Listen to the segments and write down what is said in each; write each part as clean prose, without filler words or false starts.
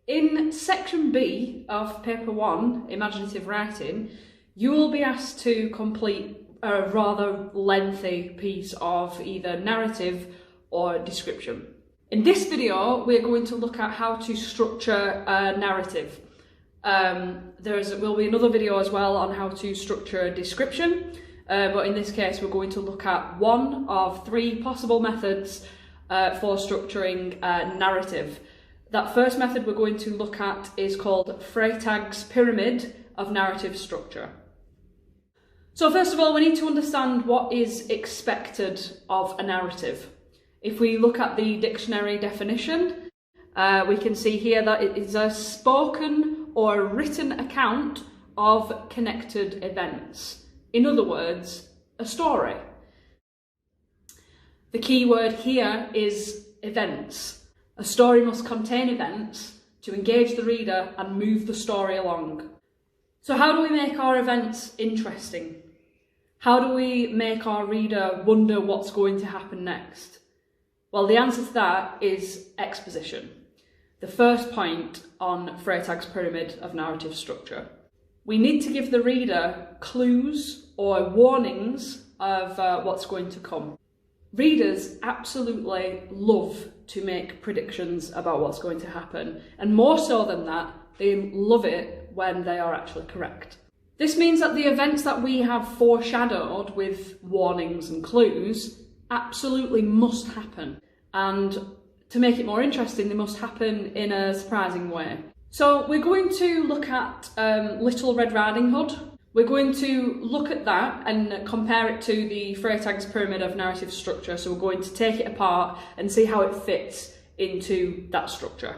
In section B of paper 1, Imaginative Writing, you will be asked to complete a rather lengthy piece of either narrative or description. In this video, we're going to look at how to structure a narrative. There will be another video as well on how to structure a description, but in this case we're going to look at one of 3 possible methods for structuring a narrative. That first method we're going to look at is called Freytag's pyramid of narrative structure. So first of all, we need to understand what is expected of a narrative. If we look at the dictionary definition, we can see here that it is a spoken or written account of connected events. In other words, a story. The key word here is events. A story must contain events to engage the reader and move the story along. So how do we make our events interesting? How do we make our reader wonder what's going to happen next? Well, the answer to that is exposition. The first point on Freytag's pyramid of narrative structure. We need to give the reader clues or warnings of what's going to come. Readers absolutely love to make predictions about what's going to happen, and more so than that, they love it when they are actually correct. This means that the events that we have foreshadowed with warnings and clues absolutely must happen, and to make it more interesting, they must happen in a surprising way. So we're going to look at Little Red Riding Hood. We're going to look at that and compare it to the Freytag's pyramid of narrative structure. So we're going to take it apart and see how it fits into that structure.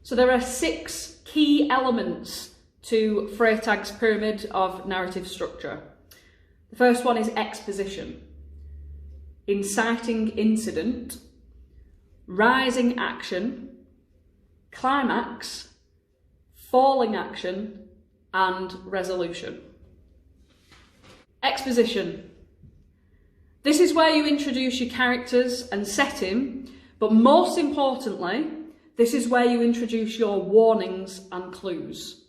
So there are 6 key elements to Freytag's pyramid of narrative structure. The first one is exposition, inciting incident, rising action, climax, falling action, and resolution. Exposition. This is where you introduce your characters and setting, but most importantly, this is where you introduce your warnings and clues.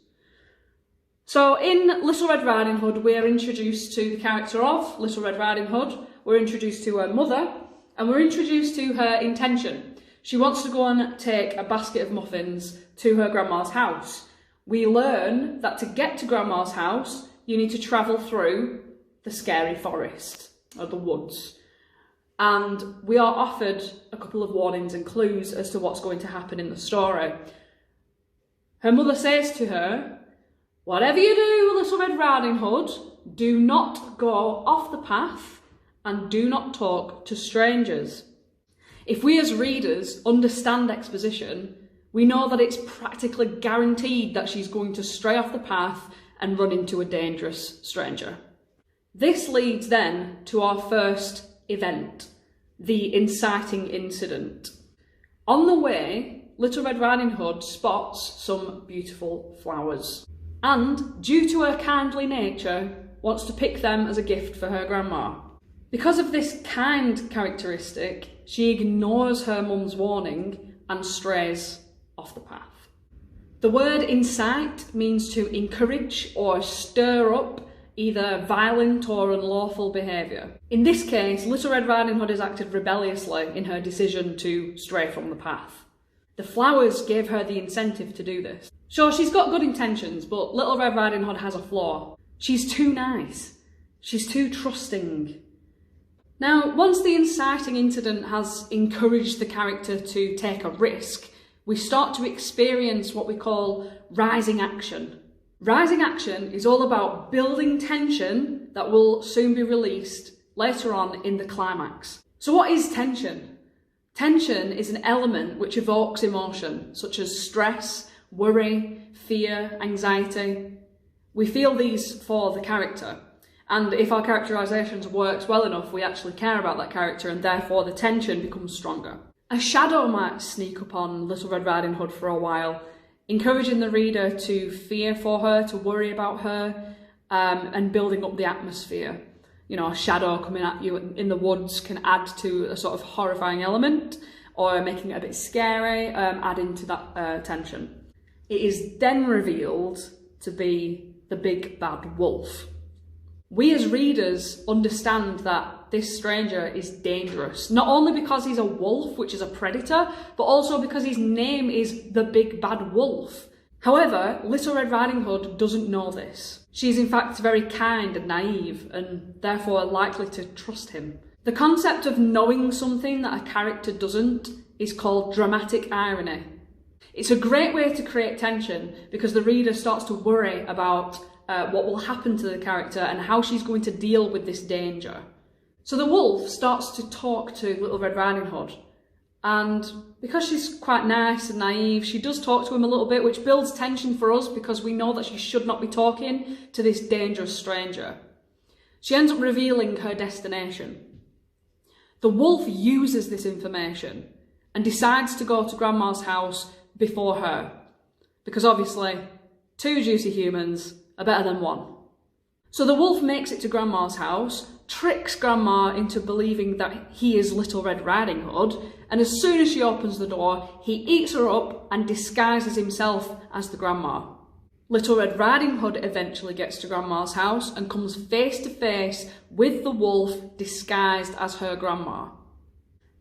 So in Little Red Riding Hood, we are introduced to the character of Little Red Riding Hood, we're introduced to her mother, and we're introduced to her intention. She wants to go and take a basket of muffins to her grandma's house. We learn that to get to grandma's house, you need to travel through the scary forest or the woods. And we are offered a couple of warnings and clues as to what's going to happen in the story. Her mother says to her, "Whatever you do, Little Red Riding Hood, do not go off the path and do not talk to strangers." If we as readers understand exposition, we know that it's practically guaranteed that she's going to stray off the path and run into a dangerous stranger. This leads then to our first event, the inciting incident. On the way, Little Red Riding Hood spots some beautiful flowers, and due to her kindly nature, wants to pick them as a gift for her grandma. Because of this kind characteristic, she ignores her mum's warning and strays off the path. The word incite means to encourage or stir up either violent or unlawful behaviour. In this case, Little Red Riding Hood has acted rebelliously in her decision to stray from the path. The flowers gave her the incentive to do this. Sure, she's got good intentions, but Little Red Riding Hood has a flaw. She's too nice. She's too trusting. Now, once the inciting incident has encouraged the character to take a risk, we start to experience what we call rising action. Rising action is all about building tension that will soon be released later on in the climax. So what is tension? Tension is an element which evokes emotion, such as stress, worry, fear, anxiety. We feel these for the character. And if our characterisations works well enough, we actually care about that character, and therefore the tension becomes stronger. A shadow might sneak up on Little Red Riding Hood for a while, encouraging the reader to fear for her, to worry about her, and building up the atmosphere. You know, a shadow coming at you in the woods can add to a sort of horrifying element, or making it a bit scary, adding to that tension. It is then revealed to be the big bad wolf. We as readers understand that this stranger is dangerous, not only because he's a wolf, which is a predator, but also because his name is the big bad wolf. However, Little Red Riding Hood doesn't know this. She is in fact very kind and naive, and therefore likely to trust him. The concept of knowing something that a character doesn't is called dramatic irony. It's a great way to create tension because the reader starts to worry about what will happen to the character and how she's going to deal with this danger. So the wolf starts to talk to Little Red Riding Hood, and because she's quite nice and naive, she does talk to him a little bit, which builds tension for us because we know that she should not be talking to this dangerous stranger. She ends up revealing her destination. The wolf uses this information and decides to go to Grandma's house before her, because obviously 2 juicy humans are better than 1. So the wolf makes it to Grandma's house, tricks Grandma into believing that he is Little Red Riding Hood, and as soon as she opens the door, he eats her up and disguises himself as the grandma. Little Red Riding Hood eventually gets to Grandma's house and comes face to face with the wolf disguised as her grandma.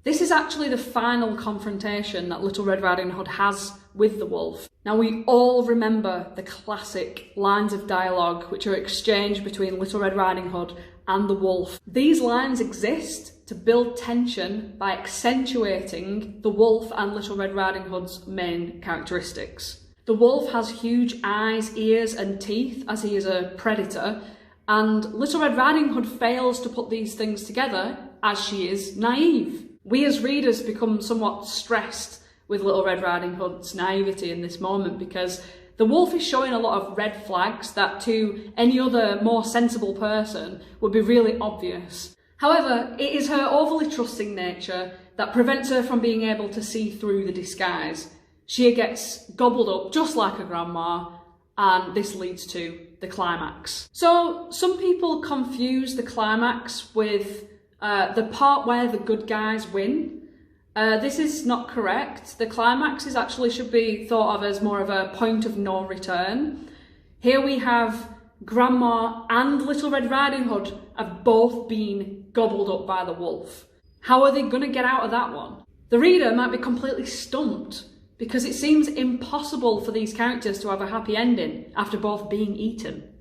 This is actually the final confrontation that Little Red Riding Hood has with the wolf. Now, we all remember the classic lines of dialogue which are exchanged between Little Red Riding Hood and the wolf. These lines exist to build tension by accentuating the wolf and Little Red Riding Hood's main characteristics. The wolf has huge eyes, ears and teeth as he is a predator, and Little Red Riding Hood fails to put these things together as she is naive. We as readers become somewhat stressed with Little Red Riding Hood's naivety in this moment because the wolf is showing a lot of red flags that to any other more sensible person would be really obvious. However, it is her overly trusting nature that prevents her from being able to see through the disguise. She gets gobbled up just like her grandma, and this leads to the climax. So some people confuse the climax with the part where the good guys win. This is not correct. The climax should be thought of as more of a point of no return. Here we have Grandma and Little Red Riding Hood have both been gobbled up by the wolf. How are they going to get out of that one? The reader might be completely stumped because it seems impossible for these characters to have a happy ending after both being eaten.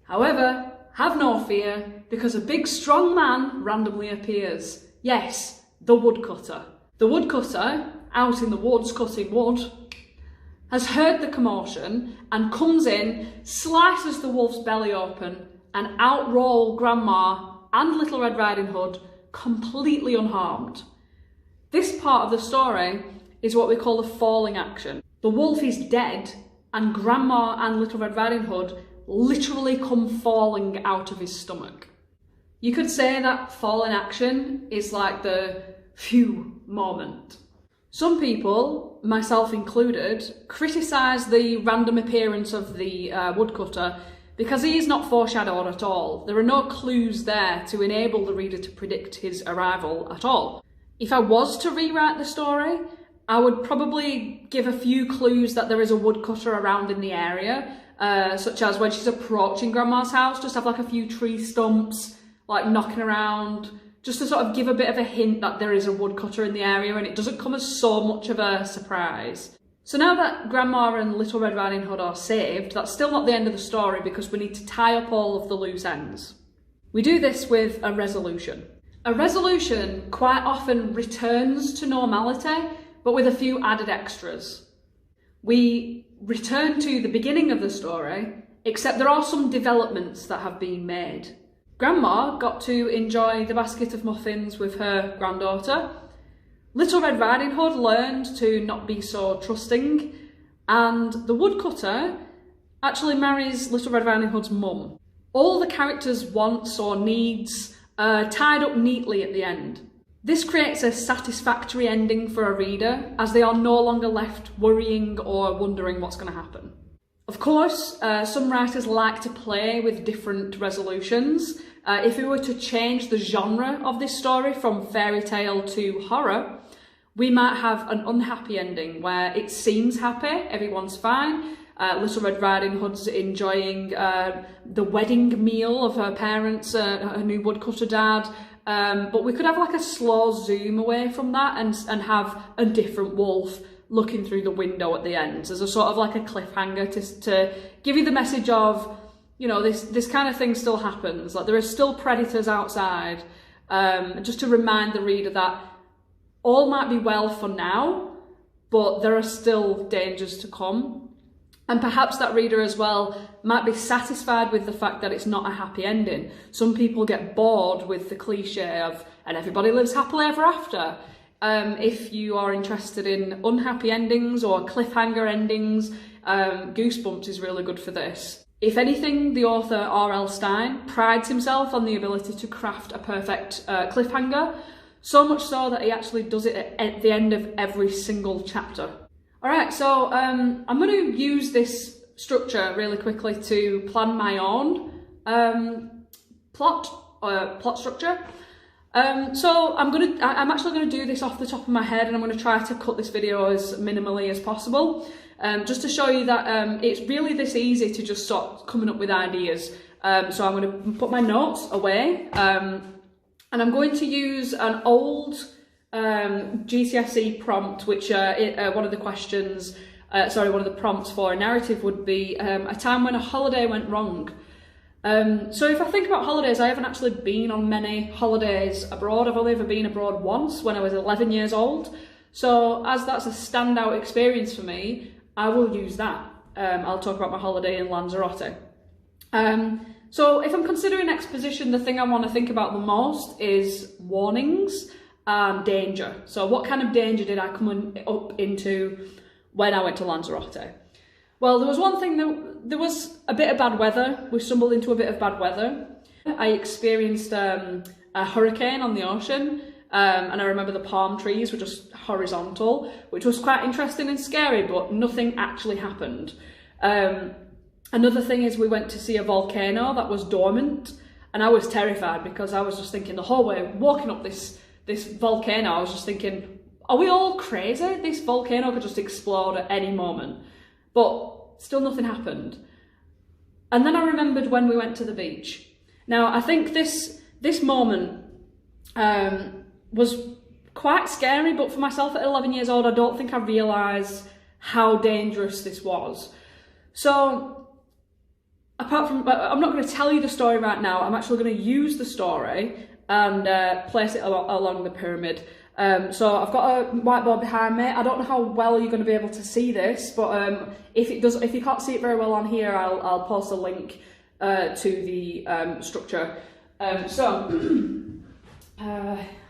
However, have no fear, because a big strong man randomly appears. Yes, the woodcutter. The woodcutter, out in the woods cutting wood, has heard the commotion and comes in, slices the wolf's belly open, and out roll Grandma and Little Red Riding Hood completely unharmed. This part of the story is what we call the falling action. The wolf is dead, and Grandma and Little Red Riding Hood literally come falling out of his stomach. You could say that falling action is like the phew moment. Some people, myself included, criticise the random appearance of the woodcutter because he is not foreshadowed at all. There are no clues there to enable the reader to predict his arrival at all. If I was to rewrite the story, I would probably give a few clues that there is a woodcutter around in the area, such as when she's approaching Grandma's house, just have like a few tree stumps, like knocking around, just to sort of give a bit of a hint that there is a woodcutter in the area and it doesn't come as so much of a surprise. So now that Grandma and Little Red Riding Hood are saved, that's still not the end of the story because we need to tie up all of the loose ends. We do this with a resolution. A resolution quite often returns to normality, but with a few added extras. We return to the beginning of the story, except there are some developments that have been made. Grandma got to enjoy the basket of muffins with her granddaughter. Little Red Riding Hood learned to not be so trusting, and the woodcutter actually marries Little Red Riding Hood's mum. All the characters' wants or needs are tied up neatly at the end. This creates a satisfactory ending for a reader, as they are no longer left worrying or wondering what's going to happen. Of course, some writers like to play with different resolutions. If we were to change the genre of this story from fairy tale to horror, We might have an unhappy ending where it seems happy, everyone's fine. Little Red Riding Hood's enjoying the wedding meal of her parents, her new woodcutter dad. But we could have like a slow zoom away from that and have a different wolf looking through the window at the end as a sort of like a cliffhanger to give you the message of, you know, this kind of thing still happens. Like there are still predators outside, just to remind the reader that all might be well for now, but there are still dangers to come. And perhaps that reader as well might be satisfied with the fact that it's not a happy ending. Some people get bored with the cliche of, and everybody lives happily ever after. If you are interested in unhappy endings or cliffhanger endings, Goosebumps is really good for this. If anything, the author R.L. Stine prides himself on the ability to craft a perfect cliffhanger, so much so that he actually does it at the end of every single chapter. Alright, so I'm going to use this structure really quickly to plan my own plot structure. So I'm actually going to do this off the top of my head, and I'm going to try to cut this video as minimally as possible, just to show you that it's really this easy to just start coming up with ideas. So I'm going to put my notes away, and I'm going to use an old GCSE prompt, which one of the questions, one of the prompts for a narrative would be a time when a holiday went wrong. So if I think about holidays, I haven't actually been on many holidays abroad. I've only ever been abroad once when I was 11 years old. So as that's a standout experience for me, I will use that. I'll talk about my holiday in Lanzarote. So if I'm considering exposition, the thing I want to think about the most is warnings and danger. So what kind of danger did I come up into when I went to Lanzarote? Well, there was one thing, there was a bit of bad weather. We stumbled into a bit of bad weather. I experienced a hurricane on the ocean, and I remember the palm trees were just horizontal, which was quite interesting and scary, but nothing actually happened. Another thing is we went to see a volcano that was dormant, and I was terrified because I was just thinking the whole way walking up this volcano, I was just thinking, are we all crazy? This volcano could just explode at any moment. But still nothing happened. And then I remembered when we went to the beach. Now, I think this moment was quite scary, but for myself at 11 years old, I don't think I realised how dangerous this was. So, apart from, I'm not going to tell you the story right now, I'm actually going to use the story and place it along the pyramid. So I've got a whiteboard behind me. I don't know how well you're going to be able to see this, but if you can't see it very well on here, I'll post a link to the structure.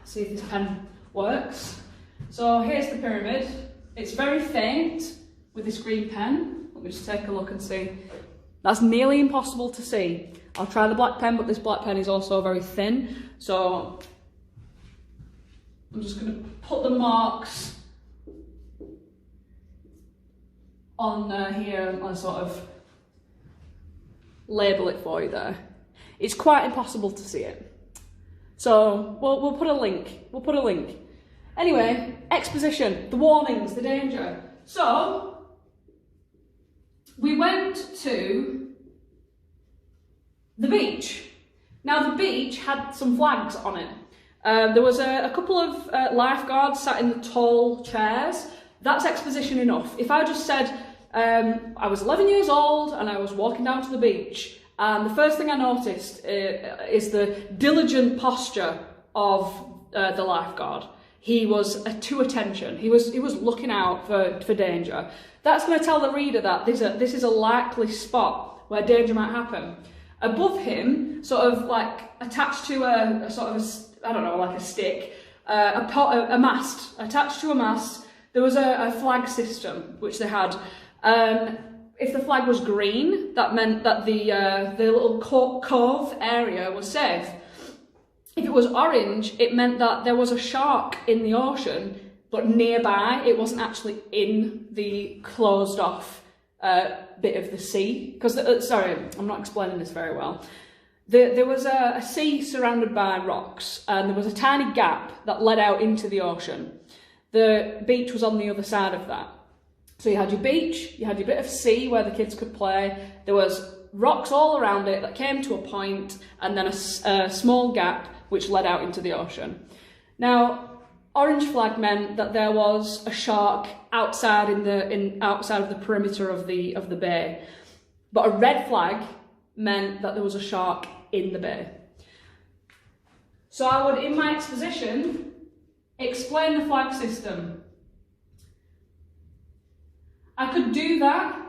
See if this pen works. So here's the pyramid. It's very faint with this green pen. Let me just take a look and see. That's nearly impossible to see. I'll try the black pen, but this black pen is also very thin. So I'm just going to put the marks on here and sort of label it for you there. It's quite impossible to see it. So we'll put a link. We'll put a link. Anyway, exposition, the warnings, the danger. So we went to the beach. Now the beach had some flags on it. There was a couple of lifeguards sat in the tall chairs. That's exposition enough. If I just said I was 11 years old and I was walking down to the beach, and the first thing I noticed is the diligent posture of the lifeguard. He was to attention. He was looking out for danger. That's going to tell the reader that this is a likely spot where danger might happen. Above him, sort of like attached to a sort of I don't know, like a stick, a mast, attached to a mast, there was a flag system, which they had. If the flag was green, that meant that the little cove area was safe. If it was orange, it meant that there was a shark in the ocean, but nearby, it wasn't actually in the closed off bit of the sea. Because, sorry, I'm not explaining this very well. There was a sea surrounded by rocks, and there was a tiny gap that led out into the ocean. the beach was on the other side of that. So you had your beach, you had your bit of sea where the kids could play, there was rocks all around it that came to a point, and then a small gap which led out into the ocean. Now, orange flag meant that there was a shark outside outside of the perimeter of the bay, but a red flag meant that there was a shark in the bay. So I would, in my exposition, explain the flag system. I could do that.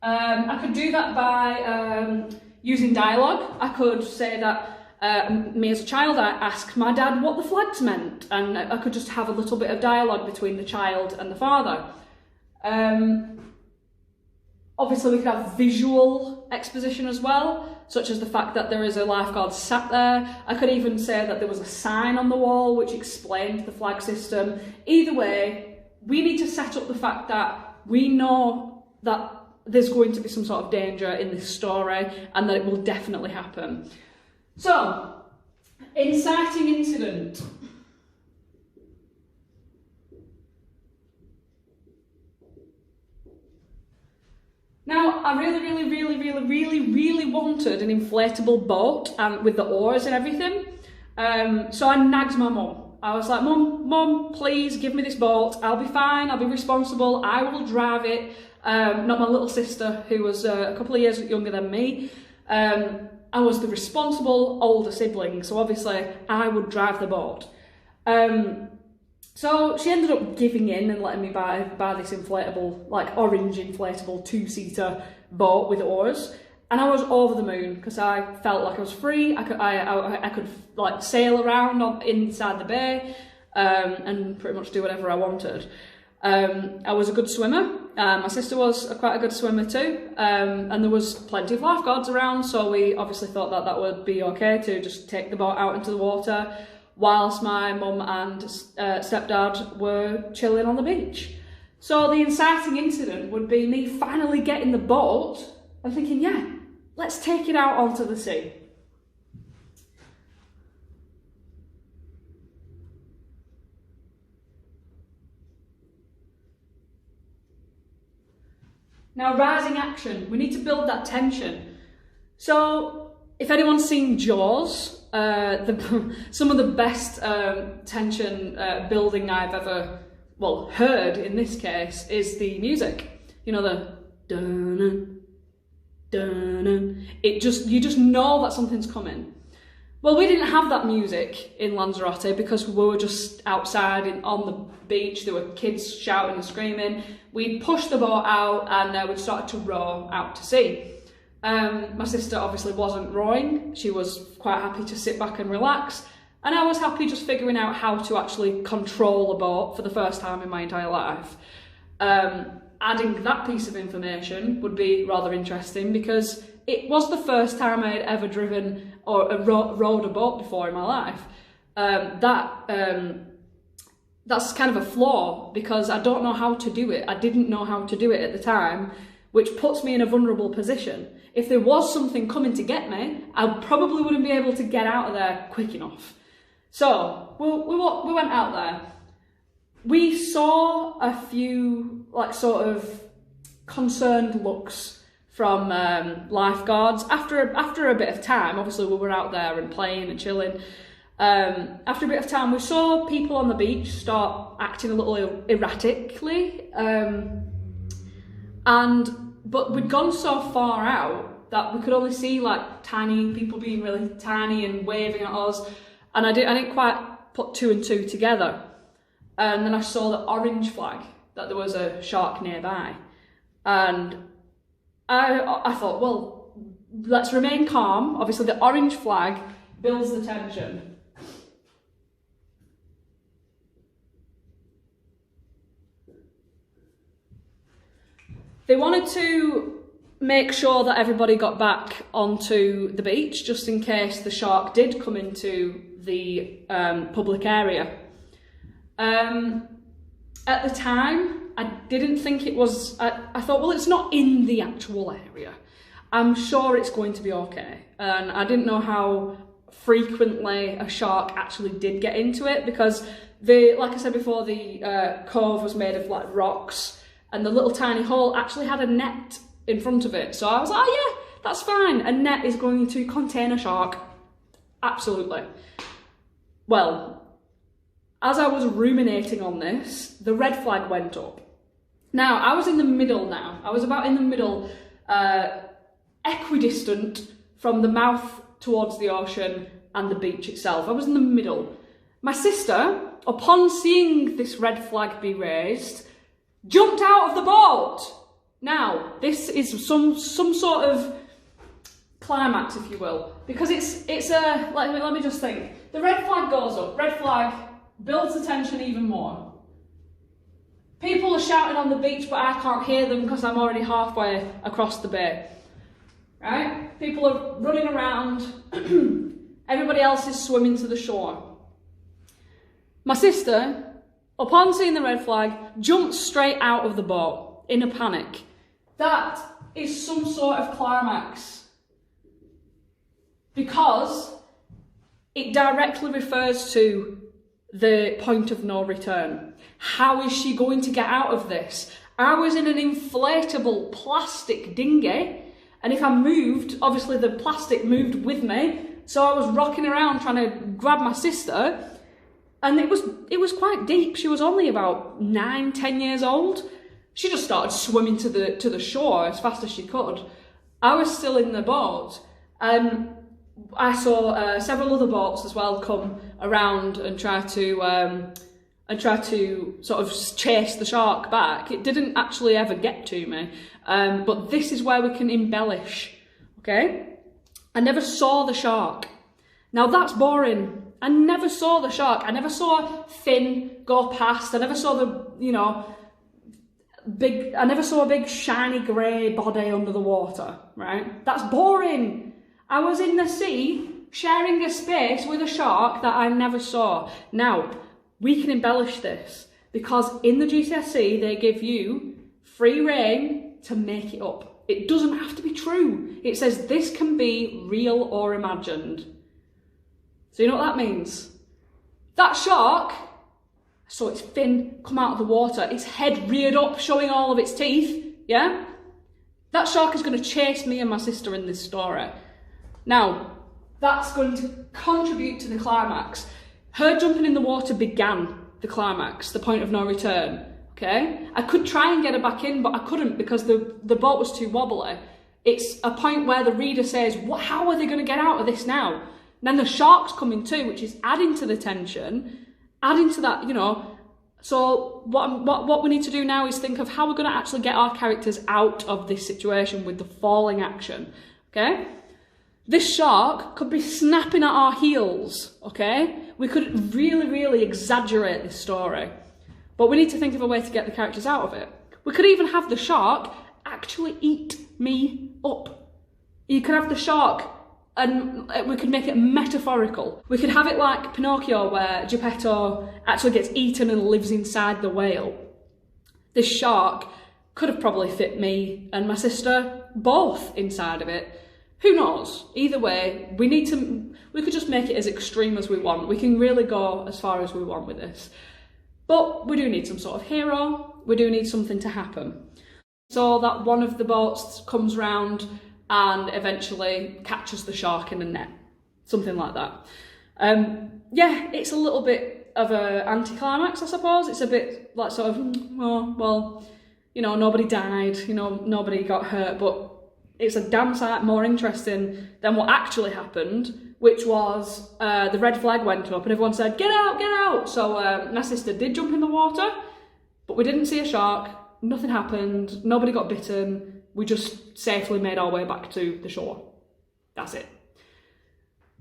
By using dialogue. I could say that me as a child, I asked my dad what the flags meant, and I could just have a little bit of dialogue between the child and the father. Obviously, we could have visual exposition as well, such as the fact that there is a lifeguard sat there. I could even say that there was a sign on the wall which explained the flag system. Either way, we need to set up the fact that we know that there's going to be some sort of danger in this story and that it will definitely happen. So, inciting incident. Now, I really wanted an inflatable boat with the oars and everything. So I nagged my mum. I was like, Mum, please give me this boat. I'll be fine, I'll be responsible, I will drive it. Not my little sister, who was a couple of years younger than me. I was the responsible older sibling, so obviously I would drive the boat. So she ended up giving in and letting me buy this inflatable, like orange inflatable 2-seater boat with oars. And I was over the moon because I felt like I was free. I could like sail around inside the bay and pretty much do whatever I wanted. I was a good swimmer. My sister was quite a good swimmer too, and there was plenty of lifeguards around, so we obviously thought that that would be okay to just take the boat out into the water whilst my mum and stepdad were chilling on the beach. So the inciting incident would be me finally getting the boat and thinking, yeah, let's take it out onto the sea. Now, rising action, we need to build that tension. So, if anyone's seen Jaws, some of the best tension building I've ever, heard in this case, is the music. You know, the dun dun. You just know that something's coming. Well, we didn't have that music in Lanzarote because we were just outside on the beach. There were kids shouting and screaming. We'd pushed the boat out and we'd started to row out to sea. My sister obviously wasn't rowing. She was quite happy to sit back and relax. And I was happy just figuring out how to actually control a boat for the first time in my entire life. Adding that piece of information would be rather interesting because it was the first time I had ever driven or rowed a boat before in my life. That's kind of a flaw because I don't know how to do it. I didn't know how to do it at the time, which puts me in a vulnerable position. If there was something coming to get me, I probably wouldn't be able to get out of there quick enough. So we went out there. We saw a few sort of concerned looks from lifeguards after a bit of time. Obviously we were out there and playing and chilling. After a bit of time we saw people on the beach start acting a little erratically, but we'd gone so far out that we could only see tiny people being really tiny and waving at us, and I didn't quite put two and two together. And then I saw the orange flag, that there was a shark nearby, and I thought, well, let's remain calm. Obviously the orange flag builds the tension. They wanted to make sure that everybody got back onto the beach just in case the shark did come into the public area. At the time, I didn't think it was, I thought, well, it's not in the actual area. I'm sure it's going to be okay. And I didn't know how frequently a shark actually did get into it, because like I said before, the cove was made of like rocks, and the little tiny hole actually had a net in front of it. So I was like, oh yeah, that's fine. A net is going to contain a shark. Absolutely. Well, as I was ruminating on this, the red flag went up. Now, I was in the middle now. I was about in the middle, equidistant from the mouth towards the ocean and the beach itself. I was in the middle. My sister, upon seeing this red flag be raised, jumped out of the boat. Now, this is some sort of climax, if you will, because it's a, let me just think. The red flag goes up, red flag builds the tension even more. People are shouting on the beach, but I can't hear them because I'm already halfway across the bay. Right? People are running around. Everybody else is swimming to the shore. My sister, upon seeing the red flag, jumped straight out of the boat in a panic. That is some sort of climax, because it directly refers to the point of no return. How is she going to get out of this? I was in an inflatable plastic dinghy, and if I moved, obviously the plastic moved with me, so I was rocking around trying to grab my sister, and it was quite deep. She was only about 9-10 years old. She just started swimming to the shore as fast as she could. I was still in the boat, and I saw several other boats as well come around and try to sort of chase the shark back. It didn't actually ever get to me, but this is where we can embellish. Okay, I never saw the shark. Now that's boring. I never saw the shark. I never saw fin go past. I never saw I never saw a big shiny grey body under the water, right? That's boring. I was in the sea sharing a space with a shark that I never saw. Now, we can embellish this, because in the GCSE they give you free rein to make it up. It doesn't have to be true. It says this can be real or imagined. So you know what that means? That shark saw its fin come out of the water, its head reared up, showing all of its teeth, yeah? That shark is going to chase me and my sister in this story. Now, that's going to contribute to the climax. Her jumping in the water began the climax, the point of no return, okay? I could try and get her back in, but I couldn't because the boat was too wobbly. It's a point where the reader says, how are they going to get out of this now? And then the shark's coming too, which is adding to the tension, adding to that, you know. So what we need to do now is think of how we're going to actually get our characters out of this situation with the falling action, okay? This shark could be snapping at our heels, okay? We could really, really exaggerate this story, but we need to think of a way to get the characters out of it. We could even have the shark actually eat me up. You could have the shark, and we could make it metaphorical. We could have it like Pinocchio, where Geppetto actually gets eaten and lives inside the whale. This shark could have probably fit me and my sister both inside of it. Who knows? Either way, we could just make it as extreme as we want. We can really go as far as we want with this. But we do need some sort of hero. We do need something to happen. So that one of the boats comes round and eventually catches the shark in a net. Something like that. Yeah, it's a little bit of an anticlimax, I suppose. It's a bit like sort of, oh, well, you know, nobody died, you know, nobody got hurt, but it's a damn sight more interesting than what actually happened, which was the red flag went up and everyone said, get out, get out. So my sister did jump in the water, but we didn't see a shark, nothing happened, nobody got bitten, we just safely made our way back to the shore. That's it.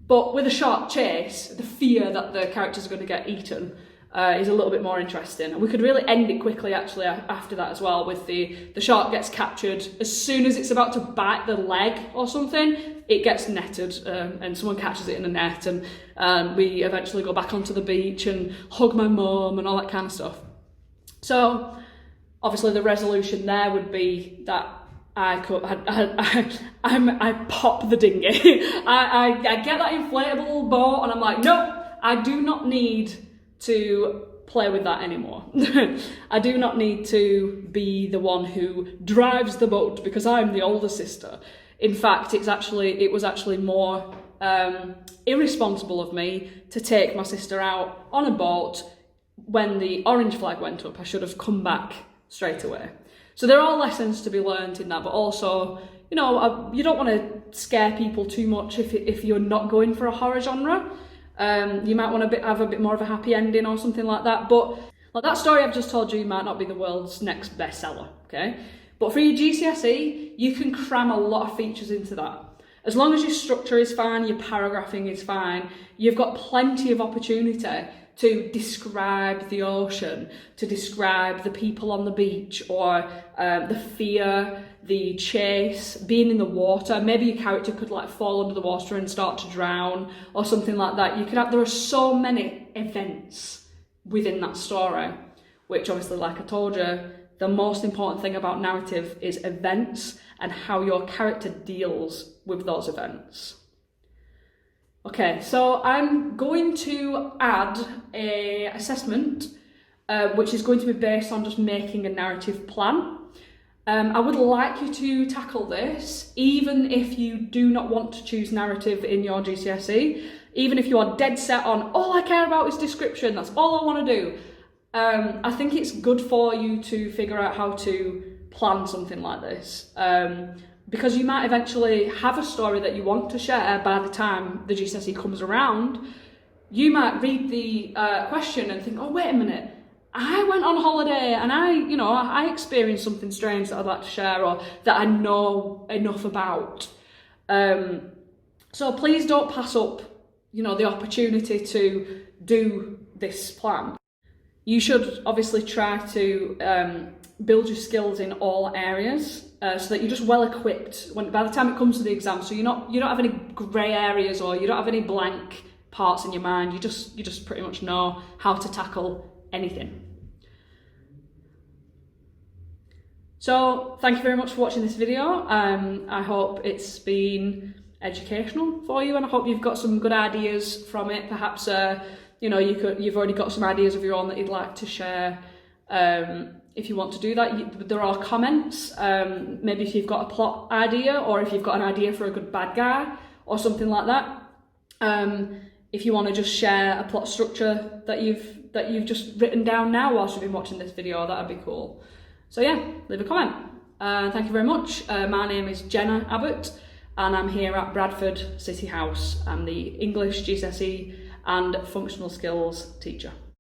But with a shark chase, the fear that the characters are going to get eaten is a little bit more interesting. And we could really end it quickly actually after that as well, with the shark gets captured. As soon as it's about to bite the leg or something, it gets netted and someone catches it in a net, and we eventually go back onto the beach and hug my mum and all that kind of stuff. So obviously the resolution there would be that I pop the dinghy. I get that inflatable boat and I'm like, no, I do not need to play with that anymore. I do not need to be the one who drives the boat because I'm the older sister. In fact, it was actually more irresponsible of me to take my sister out on a boat when the orange flag went up. I should have come back straight away. So there are lessons to be learned in that, but also, you know, you don't want to scare people too much if you're not going for a horror genre. You might want to have a bit more of a happy ending or something like that. But like that story I've just told you might not be the world's next bestseller, okay? But for your GCSE, you can cram a lot of features into that. As long as your structure is fine, your paragraphing is fine, you've got plenty of opportunity to describe the ocean, to describe the people on the beach, or the fear, the chase, being in the water. Maybe your character could like fall under the water and start to drown or something like that. There are so many events within that story, which obviously, like I told you, the most important thing about narrative is events and how your character deals with those events. Okay, so I'm going to add an assessment which is going to be based on just making a narrative plan. I would like you to tackle this even if you do not want to choose narrative in your GCSE, even if you are dead set on all I care about is description, that's all I want to do. I think it's good for you to figure out how to plan something like this. Because you might eventually have a story that you want to share by the time the GCSE comes around. You might read the question and think, oh, wait a minute, I went on holiday and I experienced something strange that I'd like to share or that I know enough about. So please don't pass up, the opportunity to do this plan. You should obviously try to build your skills in all areas so that you're just well equipped by the time it comes to the exam. So you don't have any grey areas or you don't have any blank parts in your mind. You just pretty much know how to tackle anything. So thank you very much for watching this video. I hope it's been educational for you and I hope you've got some good ideas from it. Perhaps you've already got some ideas of your own that you'd like to share. If you want to do that, there are comments. Maybe if you've got a plot idea or if you've got an idea for a good bad guy or something like that. If you want to just share a plot structure that you've just written down now whilst you've been watching this video, that'd be cool. So yeah, leave a comment. Thank you very much. My name is Jenna Abbott and I'm here at Bradford City House. I'm the English GCSE and functional skills teacher.